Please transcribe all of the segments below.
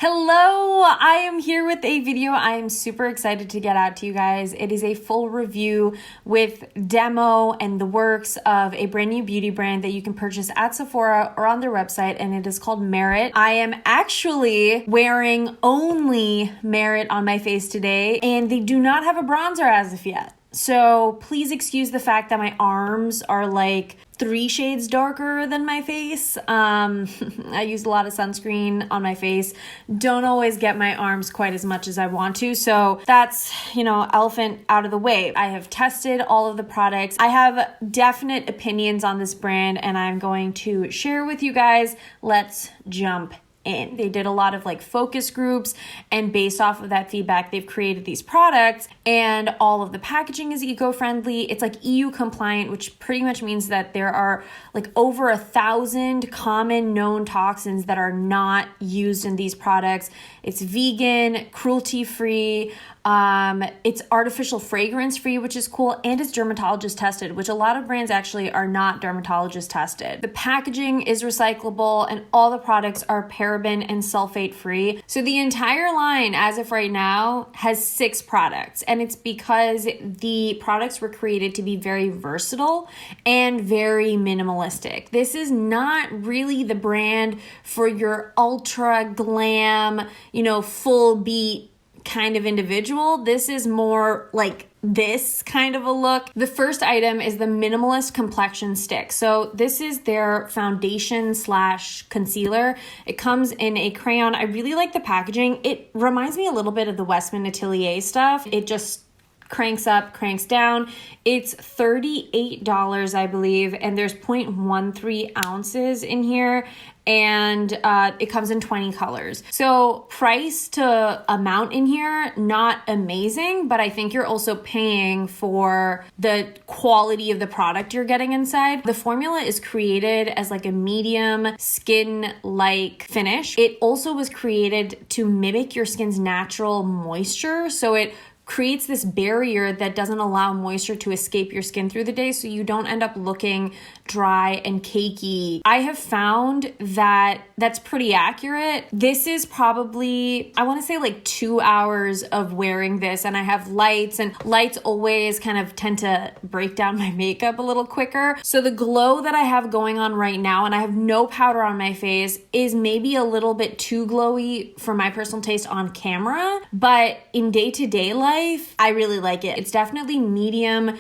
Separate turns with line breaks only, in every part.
Hello, I am here with a video I am super excited to get out to you guys. It is a full review with demo and the works of a brand new beauty brand that you can purchase at Sephora or on their website, and it is called Merit. I am actually wearing only Merit on my face today, and they do not have a bronzer as of yet. So please excuse the fact that my arms are like 3 shades darker than my face. I use a lot of sunscreen on my face. Don't always get my arms quite as much as I want to. So that's, elephant out of the way. I have tested all of the products. I have definite opinions on this brand and I'm going to share with you guys. Let's jump in. They did a lot of focus groups, and based off of that feedback, they've created these products, and all of the packaging is eco-friendly. It's EU compliant, which pretty much means that there are over 1,000 common known toxins that are not used in these products. It's vegan, cruelty-free, it's artificial fragrance free, which is cool, and it's dermatologist tested, which a lot of brands actually are not dermatologist tested. The packaging is recyclable and all the products are paraben and sulfate free. So the entire line as of right now has 6 products, and it's because the products were created to be very versatile and very minimalistic. This is not really the brand for your ultra glam, full beat kind of individual. This is more like this kind of a look. The first item is the Minimalist Complexion Stick. So this is their foundation / concealer. It comes in a crayon. I really like the packaging. It reminds me a little bit of the Westman Atelier stuff. It just cranks up, cranks down. It's $38, I believe, and there's 0.13 ounces in here, and it comes in 20 colors. So price to amount in here, not amazing, but I think you're also paying for the quality of the product you're getting inside. The formula is created as a medium skin-like finish. It also was created to mimic your skin's natural moisture, so it creates this barrier that doesn't allow moisture to escape your skin through the day, so you don't end up looking dry and cakey. I have found that that's pretty accurate. This is probably, I want to say 2 hours of wearing this, and I have lights, and lights always kind of tend to break down my makeup a little quicker. So the glow that I have going on right now, and I have no powder on my face, is maybe a little bit too glowy for my personal taste on camera, but in day-to-day life, I really like it. It's definitely medium,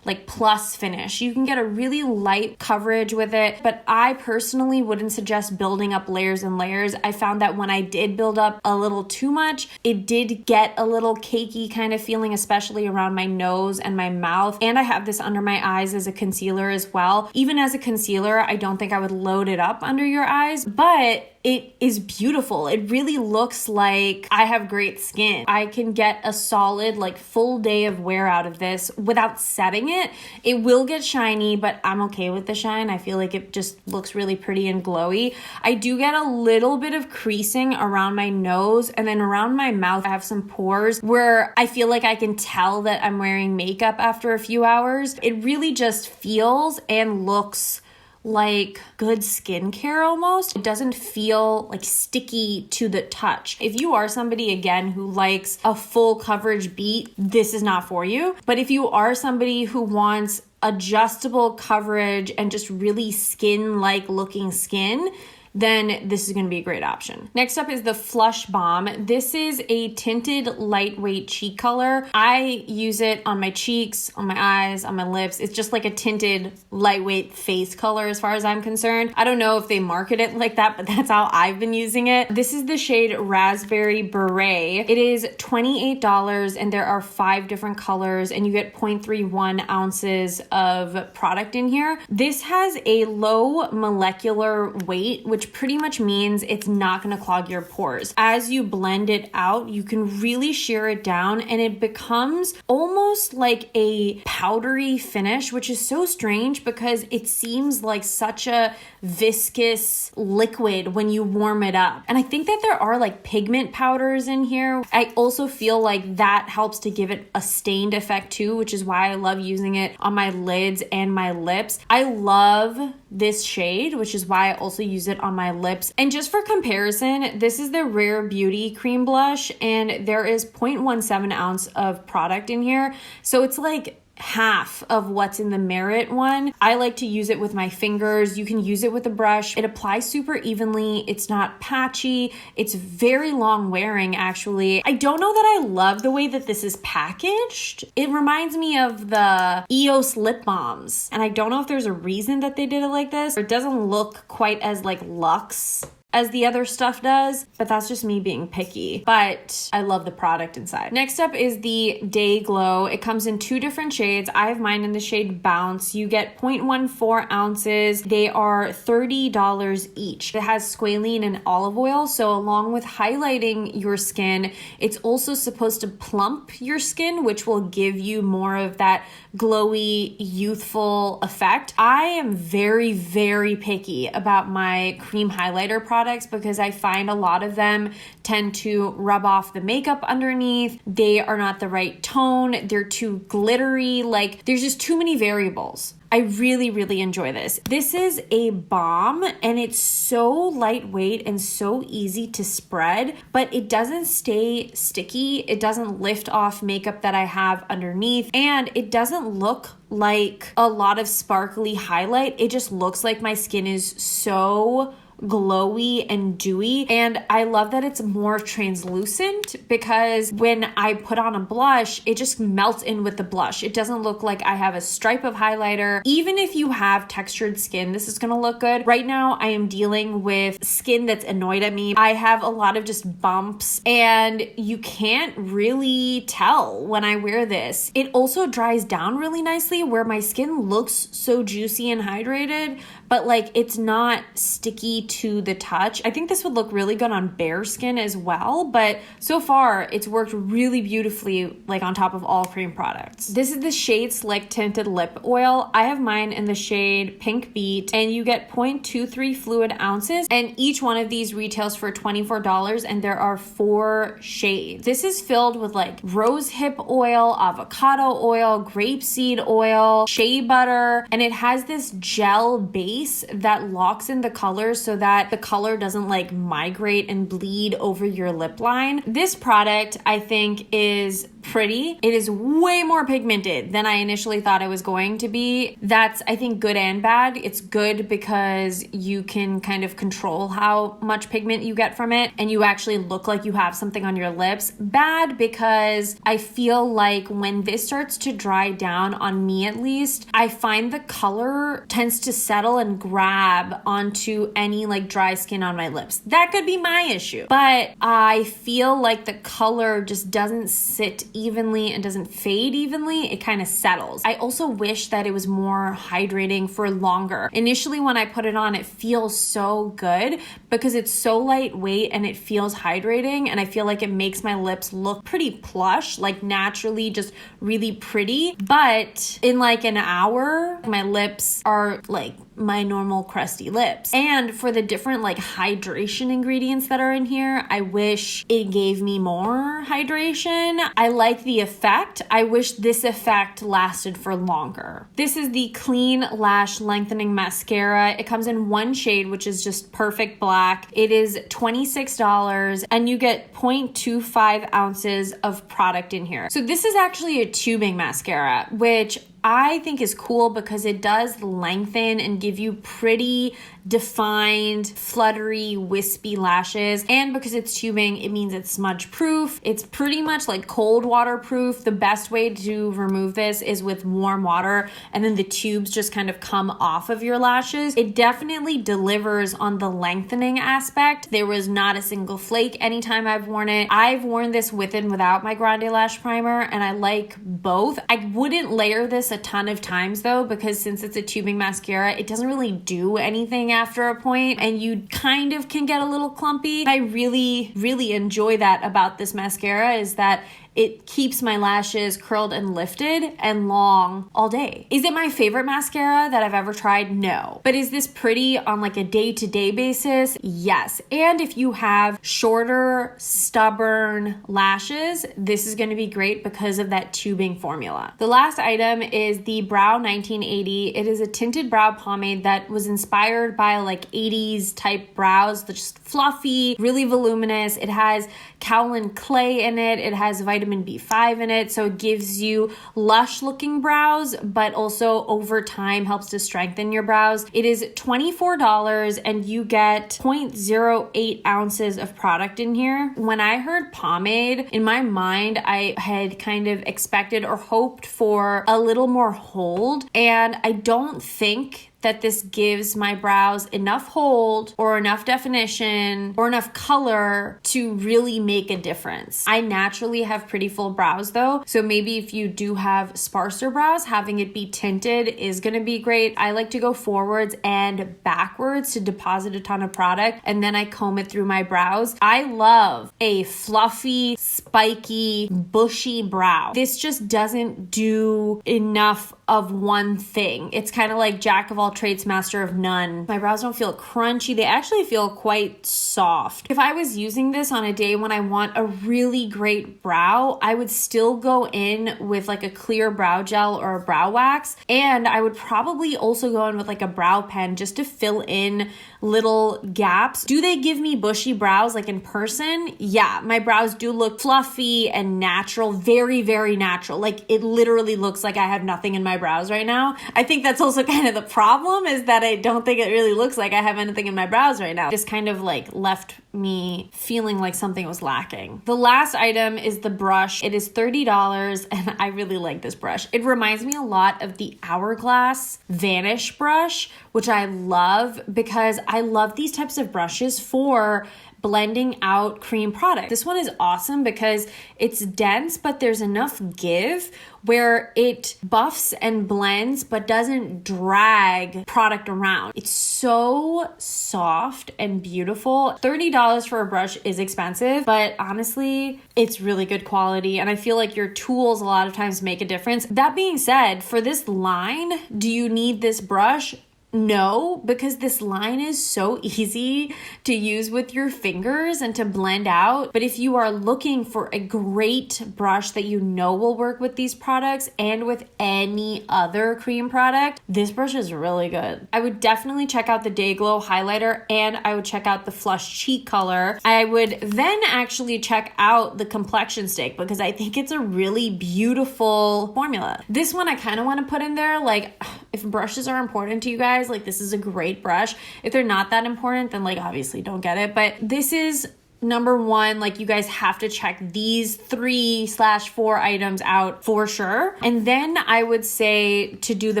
plus finish. You can get a really light coverage with it, but I personally wouldn't suggest building up layers and layers. I found that when I did build up a little too much, it did get a little cakey kind of feeling, especially around my nose and my mouth. And I have this under my eyes as a concealer as well. Even as a concealer, I don't think I would load it up under your eyes, but it is beautiful. It really looks like I have great skin. I can get a solid full day of wear out of this without setting it. It will get shiny, but I'm okay with the shine. I feel like it just looks really pretty and glowy. I do get a little bit of creasing around my nose, and then around my mouth I have some pores where I feel like I can tell that I'm wearing makeup after a few hours. It really just feels and looks like good skincare almost. It doesn't feel sticky to the touch. If you are somebody, again, who likes a full coverage beat, this is not for you. But if you are somebody who wants adjustable coverage and just really skin-like looking skin, then this is going to be a great option. Next up is the Flush Balm. This is a tinted lightweight cheek color. I use it on my cheeks, on my eyes, on my lips. It's just like a tinted lightweight face color as far as I'm concerned. I don't know if they market it like that, but that's how I've been using it. This is the shade Raspberry Beret. It is $28 and there are 5 different colors, and you get 0.31 ounces of product in here. This has a low molecular weight, which pretty much means it's not going to clog your pores. As you blend it out, you can really shear it down and it becomes almost like a powdery finish, which is so strange because it seems like such a viscous liquid when you warm it up. And I think that there are pigment powders in here. I also feel like that helps to give it a stained effect too, which is why I love using it on my lids and my lips. I love this shade, which is why I also use it on on my lips. And just for comparison, this is the Rare Beauty cream blush, and there is 0.17 ounce of product in here. So it's like half of what's in the Merit one. I like to use it with my fingers. You can use it with a brush. It applies super evenly. It's not patchy. It's very long wearing, actually. I don't know that I love the way that this is packaged. It reminds me of the EOS lip balms, and I don't know if there's a reason that they did it like this. It doesn't look quite as like luxe as the other stuff does, but that's just me being picky. But I love the product inside. Next up is the Day Glow. It comes in 2 different shades. I have mine in the shade Bounce. You get 0.14 ounces. They are $30 each. It has squalene and olive oil, so along with highlighting your skin, it's also supposed to plump your skin, which will give you more of that glowy, youthful effect. I am very, very picky about my cream highlighter products because I find a lot of them tend to rub off the makeup underneath. They are not the right tone. They're too glittery. Like, there's just too many variables. I really, really enjoy this. This is a balm, and it's so lightweight and so easy to spread, but it doesn't stay sticky. It doesn't lift off makeup that I have underneath, and it doesn't look like a lot of sparkly highlight. It just looks like my skin is so glowy and dewy, and I love that it's more translucent because when I put on a blush, it just melts in with the blush. It doesn't look like I have a stripe of highlighter. Even if you have textured skin, this is gonna look good. Right now, I am dealing with skin that's annoyed at me. I have a lot of just bumps, and you can't really tell when I wear this. It also dries down really nicely where my skin looks so juicy and hydrated, but like it's not sticky to the touch. I think this would look really good on bare skin as well, but so far it's worked really beautifully like on top of all cream products. This is the shade Slick Tinted Lip Oil. I have mine in the shade Pink Beat, and you get 0.23 fluid ounces, and each one of these retails for $24, and there are 4 shades. This is filled with like rose hip oil, avocado oil, grapeseed oil, shea butter, and it has this gel base that locks in the color so that the color doesn't like migrate and bleed over your lip line. This product I think is pretty. It is way more pigmented than I initially thought it was going to be. That's, I think, good and bad. It's good because you can kind of control how much pigment you get from it, and you actually look like you have something on your lips. Bad because I feel like when this starts to dry down, on me at least, I find the color tends to settle and grab onto any like dry skin on my lips. That could be my issue, but I feel like the color just doesn't sit evenly and doesn't fade evenly. It kind of settles. I also wish that it was more hydrating for longer. Initially when I put it on, it feels so good because it's so lightweight and it feels hydrating, and I feel like it makes my lips look pretty plush, like naturally just really pretty. But in like an hour, my lips are like my normal crusty lips. And for the different like hydration ingredients that are in here, I wish it gave me more hydration. I like the effect. I wish this effect lasted for longer. This is the Clean Lash Lengthening Mascara. It comes in 1 shade, which is just perfect black. It is $26, and you get 0.25 ounces of product in here. So this is actually a tubing mascara, which I think is cool because it does lengthen and give you pretty defined, fluttery, wispy lashes. And because it's tubing, it means it's smudge proof. It's pretty much like cold water proof. The best way to remove this is with warm water, and then the tubes just kind of come off of your lashes. It definitely delivers on the lengthening aspect. There was not a single flake anytime I've worn it. I've worn this with and without my Grande Lash Primer, and I like both. I wouldn't layer this a ton of times though, because since it's a tubing mascara, it doesn't really do anything after a point, and you kind of can get a little clumpy. I really, really enjoy that about this mascara, is that it keeps my lashes curled and lifted and long all day. Is it my favorite mascara that I've ever tried? No. But is this pretty on like a day-to-day basis? Yes. And if you have shorter, stubborn lashes, this is going to be great because of that tubing formula. The last item is the Brow 1980. It is a tinted brow pomade that was inspired by like 80s type brows. They're just fluffy, really voluminous. It has kaolin clay in it. It has vitamin B5 in it. So it gives you lush looking brows, but also over time helps to strengthen your brows. It is $24 and you get 0.08 ounces of product in here. When I heard pomade, in my mind, I had kind of expected or hoped for a little more hold. And I don't think that this gives my brows enough hold or enough definition or enough color to really make a difference. I naturally have pretty full brows though, so maybe if you do have sparser brows, having it be tinted is gonna be great. I like to go forwards and backwards to deposit a ton of product, and then I comb it through my brows. I love a fluffy, spiky, bushy brow. This just doesn't do enough of one thing. It's kind of like jack of all trades, master of none. My brows don't feel crunchy. They actually feel quite soft. If I was using this on a day when I want a really great brow, I would still go in with like a clear brow gel or a brow wax. And I would probably also go in with like a brow pen just to fill in little gaps. Do they give me bushy brows like in person? Yeah, my brows do look fluffy and natural, very, very natural. Like it literally looks like I have nothing in my brows right now. I think that's also kind of the problem, is that I don't think it really looks like I have anything in my brows right now. Just kind of like left me feeling like something was lacking. The last item is the brush. It is $30 and I really like this brush. It reminds me a lot of the Hourglass Vanish brush, which I love because I love these types of brushes for blending out cream product. This one is awesome because it's dense, but there's enough give where it buffs and blends, but doesn't drag product around. It's so soft and beautiful. $30 for a brush is expensive, but honestly, it's really good quality. And I feel like your tools a lot of times make a difference. That being said, for this line, do you need this brush? No, because this line is so easy to use with your fingers and to blend out. But if you are looking for a great brush that you know will work with these products and with any other cream product, this brush is really good. I would definitely check out the Day Glow highlighter and I would check out the Flush Cheek color. I would then actually check out the Complexion stick because I think it's a really beautiful formula. This one I kind of want to put in there, like if brushes are important to you guys, like this is a great brush. If they're not that important, then like obviously don't get it. But this is number one, like you guys have to check these 3/4 items out for sure. And then I would say to do the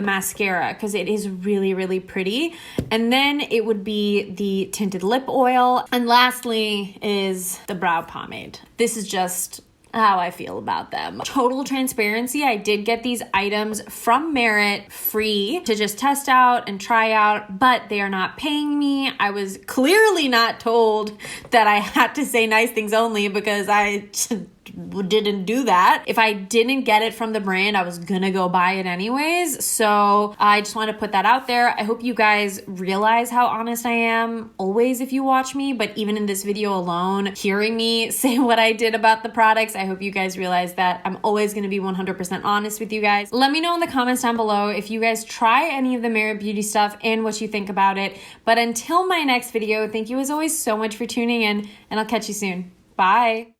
mascara because it is really, really pretty. And then it would be the tinted lip oil. And lastly is the brow pomade. This is just how I feel about them. Total transparency, I did get these items from Merit free to just test out and try out, but they are not paying me. I was clearly not told that I had to say nice things only because I didn't do that. If I didn't get it from the brand, I was gonna go buy it anyways. So I just want to put that out there. I hope you guys realize how honest I am always if you watch me, but even in this video alone, hearing me say what I did about the products, I hope you guys realize that I'm always going to be 100% honest with you guys. Let me know in the comments down below if you guys try any of the Merit Beauty stuff and what you think about it. But until my next video, thank you as always so much for tuning in, and I'll catch you soon. Bye.